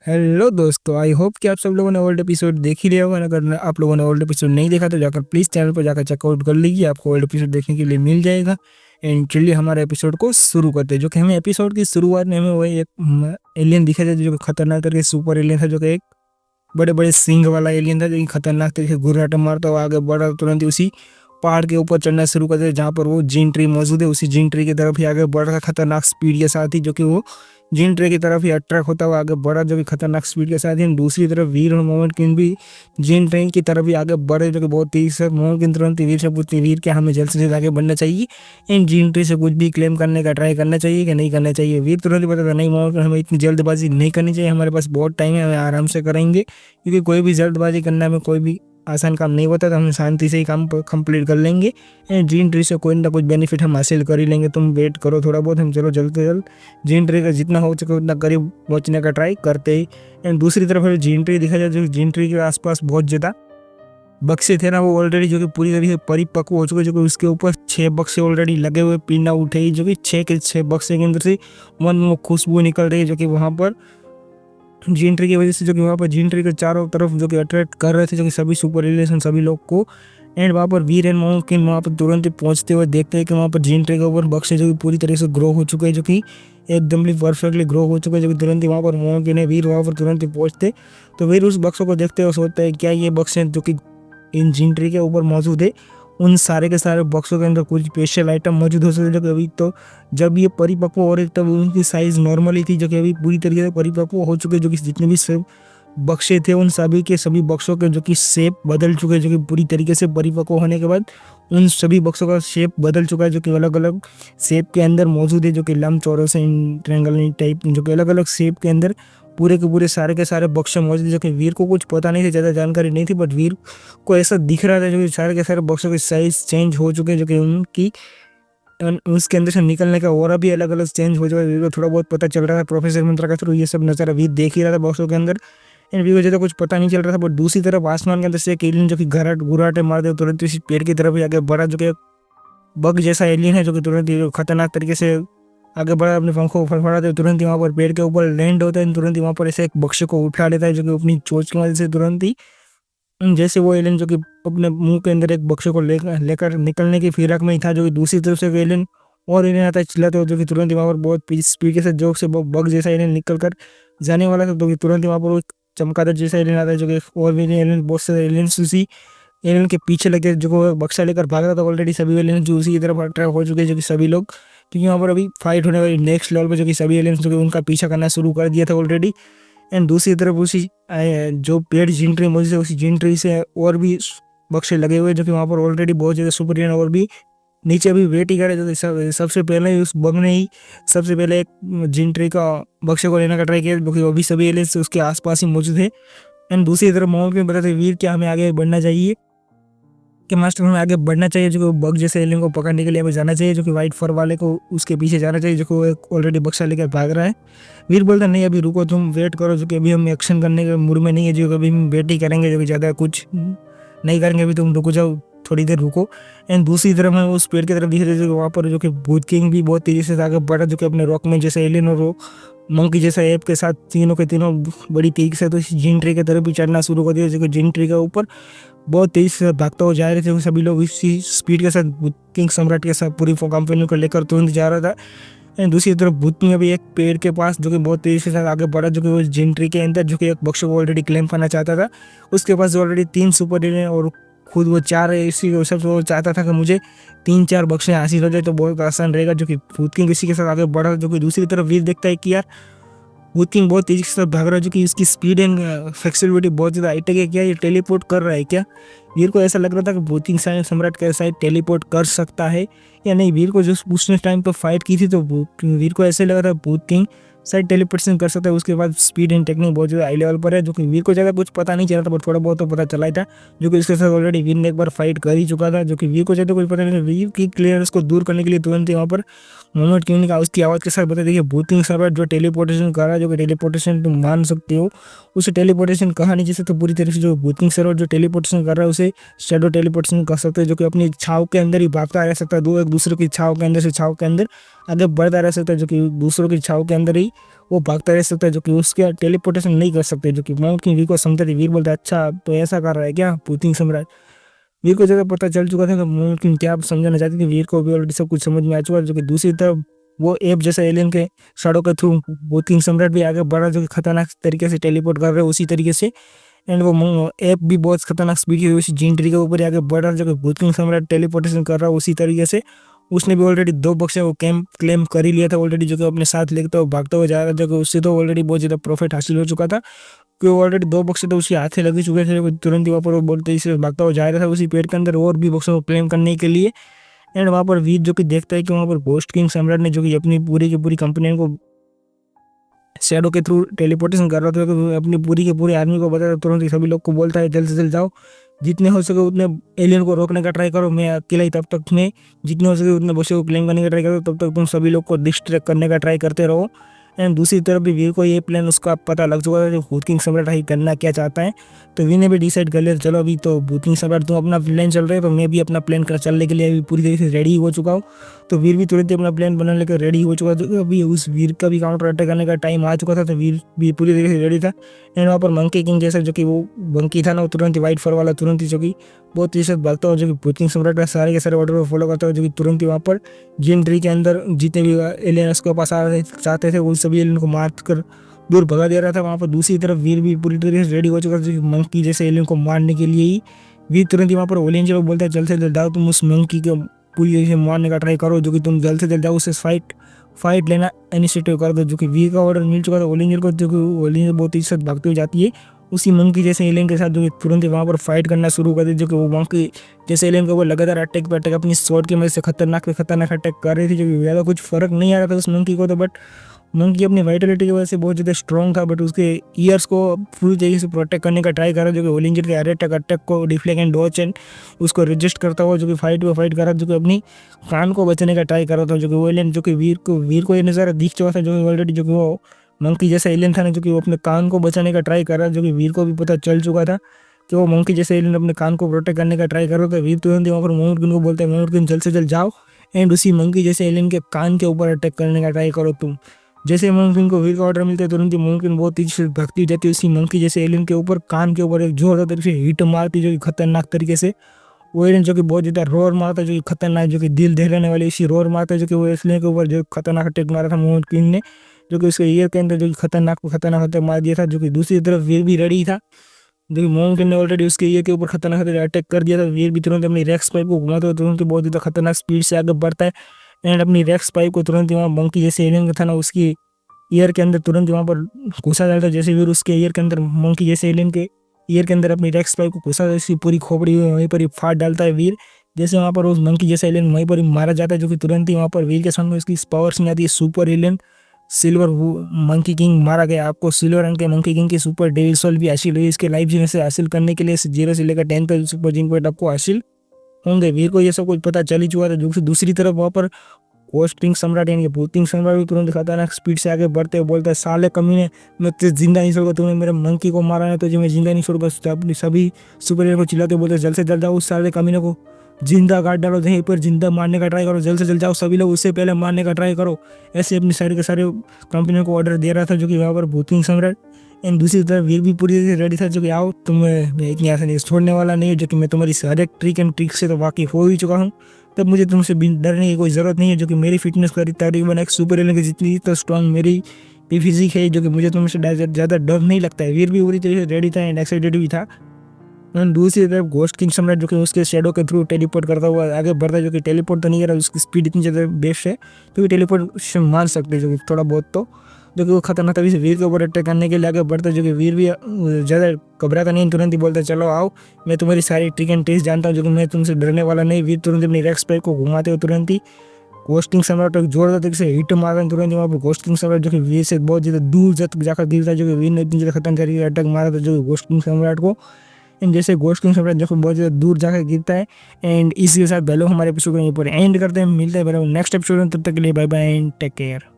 Hello दोस्तों, I hope कि आप सब लोगों ने ओल्ड एपिसोड देख ही लिया होगा। अगर आप लोगों ने ओल्ड एपिसोड नहीं देखा तो जाकर प्लीज़ चैनल पर जाकर चेकआउट कर लीजिए, आपको ओल्ड एपिसोड देखने के लिए मिल जाएगा। एंड चलिए हमारे एपिसोड को शुरू करते हैं। जो कि हमें एपिसोड की शुरुआत में हमें वही एक एलियन दिखा जाता है जो कि खतरनाक तरीके से सुपर एलियन था, जो कि एक बड़े बड़े सींग वाला एलियन था जो कि खतरनाक तरीके से गुर्राटे मारता हुआ आगे बढ़ा, तुरंत ही उसी पहाड़ के ऊपर चढ़ना शुरू कर दिया जहाँ पर वो जीन ट्री मौजूद है। उसी जीन ट्री की तरफ ही आगे बढ़ रहा खतरनाक स्पीड के साथ ही, जो कि वो जीन ट्री की तरफ ही अट्रैक्ट होता हुआ आगे बढ़ा जो कि खतरनाक स्पीड के साथ ही। दूसरी तरफ वीर और मोहम्मद किंग भी जीन ट्रेन की तरफ ही आगे बढ़े जो कि बहुत तेजी से। मोहम्मद किंग तुरंत ही वीर से पूछते, वीर क्या हमें जल्द से जल्द आगे बढ़ना चाहिए, इन जीन ट्री से कुछ भी क्लेम करने का ट्राई करना चाहिए कि नहीं करना चाहिए। वीर तुरंत ही बताता, नहीं मोहम्मद, हमें इतनी जल्दबाजी नहीं करनी चाहिए, हमारे पास बहुत टाइम है, हमें आराम से करेंगे, क्योंकि कोई भी जल्दबाजी करना में कोई भी आसान काम नहीं होता, तो हम शांति से ही काम कंप्लीट कर लेंगे। एंड जीन ट्री से कोई ना कुछ बेनिफिट हम हासिल कर ही लेंगे, तुम वेट करो थोड़ा बहुत, हम चलो जल्द से जल्द जीन ट्री का जितना हो सके उतना करीब पहुँचने का ट्राई करते ही। एंड दूसरी तरफ अगर जीन ट्री देखा जाए, जो जीन ट्री के आसपास बहुत ज़्यादा बक्से थे ना, वो ऑलरेडी जो कि पूरी तरीके से परिपक्व हो चुके, जो कि उसके ऊपर 6 बक्से ऑलरेडी लगे हुए, पीना उठे ही, जो कि 6 के 6 बक्से के अंदर से मन खुशबू निकल रही है, जो कि वहाँ पर जीन ट्री की वजह से, जो कि वहाँ पर जीन ट्री के चारों तरफ जो कि अट्रैक्ट कर रहे थे, जो कि सभी सुपर रिलेशन सभी लोग को। एंड वहाँ पर वीर एंड मोहम्मद किंग वहाँ पर तुरंत ही पहुँचते हुए देखते हैं कि वहाँ पर जीन ट्री के ऊपर बक्से जो कि पूरी तरह से ग्रो हो चुके हैं, जो कि एकदम ही परफेक्टली ग्रो हो चुके हैं, जो कि तुरंत ही वहाँ पर मोहम्मद किंग ने वीर वहाँ पर तुरंत ही पहुँचते। तो वीर उस बक्सों को देखते हुए सोचता है क्या ये बक्से जो कि इन जीन ट्री के ऊपर मौजूद है, उन सारे के सारे बक्सों के अंदर कुछ स्पेशल आइटम मौजूद हो सकते, जो कि अभी तो जब ये परिपक्व हो रही तब उनकी साइज़ नॉर्मल ही थी, जो कि अभी पूरी तरीके से परिपक्व हो चुके, जो कि जितने भी सब बक्से थे उन सभी के सभी बक्सों के जो कि शेप बदल चुके हैं, जो कि पूरी तरीके से परिपक्व होने के बाद उन सभी बक्सों का शेप बदल चुका है, जो कि अलग अलग शेप के अंदर मौजूद है, जो कि लंबचौरस ट्रायंगल टाइप, जो कि अलग अलग शेप के अंदर पूरे के पूरे सारे के सारे बक्से मौजूद है। जो कि वीर को कुछ पता नहीं था, ज़्यादा जानकारी नहीं थी, बट वीर को ऐसा दिख रहा था जो कि सारे के सारे बक्सों के साइज चेंज हो चुके हैं, जो कि उनकी उसके अंदर से निकलने का और भी अलग अलग चेंज हो चुका है। वीर को थोड़ा बहुत पता चल रहा था प्रोफेसर मंत्रा के थ्रू, ये सब नज़ारा वीर देख ही रहा था बक्सों के अंदर। एंड वीर को ज़्यादा कुछ पता नहीं चल रहा था, बट दूसरी तरफ आसमान के अंदर से एक एलियन जो कि गुर्राटे मारते तुरंत इसी पेड़ की तरफ ही आगे बढ़ा, जो कि बग जैसा एलियन है, जो कि तुरंत ही खतरनाक तरीके से आगे बढ़ा, अपने पंखों को फड़फड़ाते तुरंत ही वहाँ पर पेड़ के ऊपर लैंड होता है। तुरंत ही वहाँ पर ऐसे एक बक्से को उठा लेता है, जो कि अपनी चोंच की मदद से तुरंत ही जैसे वो एलियन जो कि अपने मुंह के अंदर एक बक्से को लेकर निकलने की फिराक में ही था, जो कि दूसरी तरफ से एलियन और एलियन आता है चिल्लाते हुए, जो कि तुरंत ही वहाँ पर बहुत स्पीड के साथ जो से बग जैसा एलियन निकल कर जाने वाला था, तो कि तुरंत ही वहाँ पर वो चमगादड़ जैसा एलियन आता है, जो कि और भी एलियन बहुत सारे एलियंस उसी एलियन के पीछे लगे, जो वो बक्सा लेकर भाग रहा था। ऑलरेडी सभी एलियंस जो उसी की तरफ अट्रैक्ट हो चुके हैं, जो कि सभी लोग, क्योंकि वहाँ पर अभी फाइट होने वाली नेक्स्ट लेवल पर, जो कि सभी एलियंस जो कि उनका पीछा करना शुरू कर दिया था ऑलरेडी। एंड दूसरी तरफ उसी जो पेड़ जीन ट्री मौजूद है, उसी जीन ट्री से और भी बक्से लगे हुए, जो कि वहाँ पर ऑलरेडी बहुत ज़्यादा सुपर एलियन और भी नीचे अभी वेट ही करे, जो सबसे पहले ही उस बग ने ही सबसे पहले एक जीन ट्री का बक्से को लेने का ट्राई किया, क्योंकि अभी सभी एलियंस उसके आसपास ही मौजूद है। एंड दूसरी तरफ मोहम्मद में बताते वीर क्या हमें आगे बढ़ना चाहिए, कि मास्टर हमें आगे बढ़ना चाहिए, जो कि बग जैसे एलियन को पकड़ने के लिए हमें जाना चाहिए, जो कि वाइट फर वाले को उसके पीछे जाना चाहिए, जो कि वो ऑलरेडी बक्सा लेकर भाग रहा है। वीर बोलता नहीं, अभी रुको, तुम वेट करो, जो कि अभी हम एक्शन करने के मूड में नहीं है, जो कि अभी हम वेट ही करेंगे, जो कि ज़्यादा कुछ नहीं करेंगे, अभी तुम रुको जाओ, थोड़ी देर रुको। एंड दूसरी तरफ में उस पेड़ की तरफ दिख रहे थे, वहाँ पर जो कि भूत किंग भी बहुत तेज़ी से आगे बढ़ा, जो कि अपने रॉक में जैसे एलियन और वो मंकी जैसा ऐप के साथ तीनों के तीनों बड़ी तेज़ी से तो जिन ट्री की तरफ भी चढ़ना शुरू कर दिया, जो कि जिन ट्री के ऊपर बहुत तेज़ी से भागता हुआ जा रहे थे। सभी लोग इसी स्पीड के साथ किंग सम्राट के साथ पूरी कंपनी को लेकर तुरंत जा रहा था। एंड दूसरी तरफ भूतनी अभी एक पेड़ के पास जो कि बहुत तेज़ी के साथ आगे बढ़ा, जो कि वो जिन ट्री के अंदर जो कि एक बक्से को ऑलरेडी क्लेम करना चाहता था। उसके पास ऑलरेडी 3 सुपर एलियन और खुद वो 4 इसी सब वो चाहता था कि मुझे 3-4 बक्से हासिल हो जाए तो बहुत आसान रहेगा, जो कि भूत किंग इसी के साथ आगे बढ़ा। जो कि दूसरी तरफ वीर देखता है कि यार भूत किंग बहुत तेज़ी के साथ भाग रहा है, जो कि इसकी स्पीड एंड फ्लेक्सिबिलिटी बहुत ज़्यादा हाईटेक है, क्या ये टेलीपोर्ट कर रहा है क्या। वीर को ऐसा लग रहा था कि भूत किंग सम्राट के साथ टेलीपोर्ट कर सकता है या नहीं। वीर को जो उसने टाइम पर फाइट की थी, तो वीर को ऐसे लग रहा था भूत किंग शायद टेलीपोर्टेशन कर सकता है। उसके बाद स्पीड एंड टेक्निक बहुत ज़्यादा हाई लेवल पर है, जो कि वीर को ज़्यादा कुछ पता नहीं चला था, बट थोड़ा बहुत तो पता चला ही था, जो कि इसके साथ ऑलरेडी वीर ने एक बार फाइट कर ही चुका था। जो कि वीर को ज़्यादा कुछ पता नहीं था। वीर की क्लियरेंस को दूर करने के लिए तुरंत ही वहाँ पर मोहम्मद किंग ने उसकी आवाज़ के साथ बता दिया, भूत किंग सम्राट जो टेलीपोर्टेशन कर रहा है, जो कि टेलीपोर्टेशन तुम मान सकते हो, उसे टेलीपोर्टेशन कहा नहीं जैसे, तो पूरी तरह से जो भूत किंग सम्राट जो टेलीपोर्टेशन कर रहा है उसे शैडो टेलीपोर्टेशन कर सकते हैं, जो कि अपनी छाव के अंदर ही भागता रह सकता है, दो एक दूसरे की छाव के अंदर से छाव के अंदर आगे बढ़ता रह सकता है, जो कि दूसरों की छाव के अंदर ही वो भागता रह सकता है, जो कि उसके टेलीपोर्टेशन नहीं कर सकते, जो कि माउंट किंग वीर को समझाते। वीर बोलता है अच्छा तो ऐसा कर रहा है क्या भूतिंग सम्राट। वीर को जगह पता चल चुका था कि माउंट किंग क्या समझाना चाहती थी, वीर को भी ऑलरेडी सब कुछ समझ में आ चुका था। जो कि दूसरी तरफ वो एप जैसा एलियन के शैडो के थ्रू भूतिंग सम्राट भी आगे बढ़ा, जो कि खतरनाक तरीके से टेलीपोर्ट कर रहे हैं उसी तरीके से। एंड वो ऐप भी बहुत खतरनाक स्पीड की उसी जीन ट्री के ऊपर आगे बढ़ रहा है, जो कि भूतिंग सम्राट टेलीपोर्टेशन कर रहा है उसी तरीके से। उसने भी ऑलरेडी 2 बक्से वो क्लेम कर ही लिया था ऑलरेडी, जो कि अपने साथ लेकर तो भागता हुआ जा रहा था, जो कि उससे तो ऑलरेडी बहुत ज़्यादा प्रॉफिट हासिल हो चुका था, कि ऑलरेडी 2 बक्से तो उसके हाथ से लग चुके थे। तुरंत ही वहाँ पर वो बोलते इसे भागता हुआ जा रहा था उसी पेड़ के अंदर और भी बक्सों को क्लेम करने के लिए। एंड वहाँ पर वीर जो कि देखता है कि वहाँ पर घोस्ट किंग सम्राट ने जो कि अपनी पूरी की पूरी कंपनी को शैडो के थ्रू टेलीपोर्टेशन कर रहा था, तो अपनी पूरी की पूरी आर्मी को बताया, तुरंत ही सभी लोग को बोलता है जल्द से जल्द जाओ, जितने हो सके उतने एलियन को रोकने का ट्राई करो, मैं अकेला ही तब तक मैं जितने हो सके उतने बच्चों को क्लेम करने का ट्राई करो, तब तक तुम सभी लोग को डिस्ट्रैक्ट करने का ट्राई करते रहो। एंड दूसरी तरफ भी वीर को ये प्लान उसका पता लग चुका था, जो भूत किंग सम्राट ही करना क्या चाहता है। तो वीर ने भी डिसाइड कर लिया चलो अभी तो भूत किंग सम्राट तुम अपना प्लान चल रहे है, तो मैं भी अपना प्लान कर चलने के लिए अभी पूरी तरीके से रेडी हो चुका हूँ। तो वीर भी तुरंत ही अपना प्लान बना लेकर रेडी हो चुका था। अभी उस वीर का भी काउंटर अटैक करने का टाइम आ चुका था, तो वीर भी पूरी तरीके से रेडी था। एंड वहाँ पर मंकी किंग जैसा जो कि वो मंकी था ना, वो तुरंत ही वाइट फर वाला तुरंत ही जो कि बहुत तेजी से भागता हुआ, जो कि भूत किंग सम्राट का सारे के सारे ऑर्डर को फॉलो करता हुआ, जो कि तुरंत ही वहाँ पर जिन ट्री के अंदर जितने भी एलियन उसके पास आ रहे चाहते थे उन सभी एलियन को मार कर दूर भगा दे रहा था। वहाँ पर दूसरी तरफ वीर भी पूरी तरीके से रेडी हो चुका था, जो कि मंकी जैसे एलियन को मारने के लिए ही। वीर तुरंत ही वहाँ पर ओलियन को बोलता है जल्द से जल्द जाओ, तुम उस मंकी को पूरी तरीके से मारने का ट्राई करो, जो कि तुम जल्द से जल्द जाओ उससे फाइट लेना इनिशिएटिव कर दो। जो कि वीर का ऑर्डर मिल चुका था ओलिंजर को, जो कि ओलिंजर बहुत ही साथ भागते हुए जाती है उसी मंकी जैसे एलियन के साथ, जो कि तुरंत ही वहाँ पर फाइट करना शुरू कर दी। जो कि वो मंकी जैसे एलियन को वो लगातार अटैक पे अटैक अपनी स्वॉर्ड की मदद से खतरनाक अटैक कर रही थी, जो कि ज़्यादा कुछ फर्क नहीं आ रहा था उस मंकी को। तो बट मंकी अपनी वाइटलिटी की वजह से बहुत ज़्यादा स्ट्रॉन्ग था, बट उसके ईयर्स को पूरी तरीके से प्रोटेक्ट करने का ट्राई कर रहा, जो कि ओलिंजर के हर अटैक को डिफ्लेक्ट एंड डॉच एंड उसको रजिस्ट करता हुआ, जो कि फाइट कर रहा, जो कि अपनी कान को बचाने का ट्राई कर रहा था। जो कि वो एलियन जो कि वीर को ये नज़ारा दिख चुका था, जो कि ऑलरेडी जो कि वो मंकी जैसा एलियन था ना, जो कि वो अपने कान को बचाने का ट्राई कर रहा, जो कि वीर को भी पता चल चुका था कि वो मंकी जैसे एलियन अपने कान को प्रोटेक्ट करने का ट्राई कर रहा था। वीर तुरंत वहाँ पर मोहम्मद को बोलते हैं मोहम्मद जल्द से जल्द जाओ एंड उसी मंकी जैसे एलियन के कान के ऊपर अटैक करने का ट्राई करो तुम। जैसे मोहम्मद को वीर का ऑर्डर मिलता है, तुरंत ही मोहम्मद बहुत तेजी से भगती जाती है उसी मंकी जैसे एलियन के ऊपर, कान के ऊपर एक जोरदार तरीके से हिट मारती, जो कि खतरनाक तरीके से वो एलियन जो कि बहुत ज़्यादा रोर मारता है, जो कि खतरनाक, जो कि दिल दहलाने वाली इसी रोर मारता है, जो कि वो एलियन के ऊपर जो खतरनाक अटैक मारा था मोहम्मद किंग ने, जो कि उसके ईयर के अंदर जो कि खतरनाक अटैक मार दिया था। जो कि दूसरी तरफ वीर भी रेडी था, जो कि मोहम्मद किंग ने ऑलरेडी उसके ईयर के ऊपर खतरनाक अटैक कर दिया था। वीर भी तुरंत अपनी रेक्स पाइप को घुमाते हुए तुरंत बहुत ज़्यादा खतरनाक स्पीड से आगे बढ़ता है एंड अपनी रेक्स पाइप को तुरंत वहाँ मंकी जैसे एलियन का था ना उसकी ईयर के अंदर तुरंत वहाँ पर घुसा डालता है। जैसे वीर उसके ईयर के अंदर मंकी जैसे एलियन के ईयर के अंदर अपनी रेक्स पाइप को घुसा, उसकी पूरी खोपड़ी वहीं पर ही फाड़ डालता है वीर। जैसे वहाँ पर उस मंकी जैसा एलियन वहीं पर ही मारा जाता है, जो कि तुरंत ही वहाँ पर वीर के सामने उसकी पावर्स में आती है super alien silver monkey king मारा गया। आपको सिल्वर रंग के मंकी किंग की सुपर डेविल सोल भी हासिल हुई। इसके लाइफ जीने से हासिल करने के लिए 0 से लेकर 10 तक सुपर जिंक पॉइंट आपको हासिल होंगे। वीर को ये सब कुछ पता चल ही चुका था। जो कि दूसरी तरफ वहाँ पर घोस्ट किंग सम्राट यानी भूत किंग सम्राट भी तुरंत खतरनाक स्पीड से आगे बढ़ते हुए बोलता है साले कमीने, मैं तुझे जिंदा नहीं छोड़ूंगा, तूने मेरे मंकी को मारा है तो मैं जिंदा नहीं छोड़ूंगा। अपनी सभी सुपर हीरो को चिल्लाते बोलते जल्द से जल्द जाओ उस साले कमीने को जिंदा काट डालो, यहीं पर जिंदा मारने का ट्राई करो, जल्द से जल्द जाओ सभी लोग उससे पहले मारने का ट्राई करो। ऐसे अपनी सारे के सारे कंपनियों को ऑर्डर दे रहा था, जो कि वहाँ पर भूत किंग सम्राट। एंड दूसरी तरफ वीर भी पूरी तरह से रेडी था, जो कि आओ मैं इतनी आसानी से छोड़ने वाला नहीं है, जो कि मैं तुम्हारी हर एक ट्रिक एंड ट्रिक से तो वाकिफ हो ही चुका हूँ, तब मुझे तुमसे डरने की कोई ज़रूरत नहीं है। जो कि मेरी फिटनेस करी तकरीबन एक सुपर एलियन की जितनी तो स्ट्रॉन्ग मेरी भी फिजिक है, जो कि मुझे तुमसे ज़्यादा डर नहीं लगता है। वीर भी पूरी तरीके से रेडी था एंड एक्साइटेड भी था। एंड दूसरी तरफ घोस्ट किंग सम्राट जो कि उसके शैडो के थ्रू टेलीपोर्ट करता हुआ आगे बढ़ता है, जो कि टेलीपोर्ट तो नहीं कर रहा, उसकी स्पीड इतनी ज़्यादा बेस्ट है तो कि टेलीपोर्ट से मार सकते हैं, जो कि थोड़ा बहुत तो, जो कि वो खतरनाक तरीके से वीर के ऊपर अटैक करने के लिए आगे बढ़ता है। जो कि वीर भी ज़्यादा घबराता नहीं, तुरंत ही बोलता है चलो आओ मैं तुम्हारी सारी ट्रिक एंड ट्रिक्स जानता हूँ, जो कि मैं तुमसे डरने वाला नहीं। वीर तुरंत अपनी रेक्स पैक को घुमाते हुए तुरंत ही घोस्ट किंग सम्राट एक जोरदार तरीके से हिट मारा है। तुरंत वहाँ पर घोस्ट किंग सम्राट जो कि वीर से बहुत ज़्यादा दूर जाकर गिरता है, जो कि वीर ने इतनी ज़्यादा खतरनाक तरीके से अटैक मारा था जो कि घोस्ट किंग सम्राट को। एंड जैसे घोस्ट किंग सम्राट जो कि बहुत ज़्यादा दूर जाकर गिरता है। एंड इसी के साथ पहले हमारे एपिसोड को यहीं पर एंड करते हैं, मिलते हैं नेक्स्ट एपिसोड में, तब तक के लिए bye bye and take care.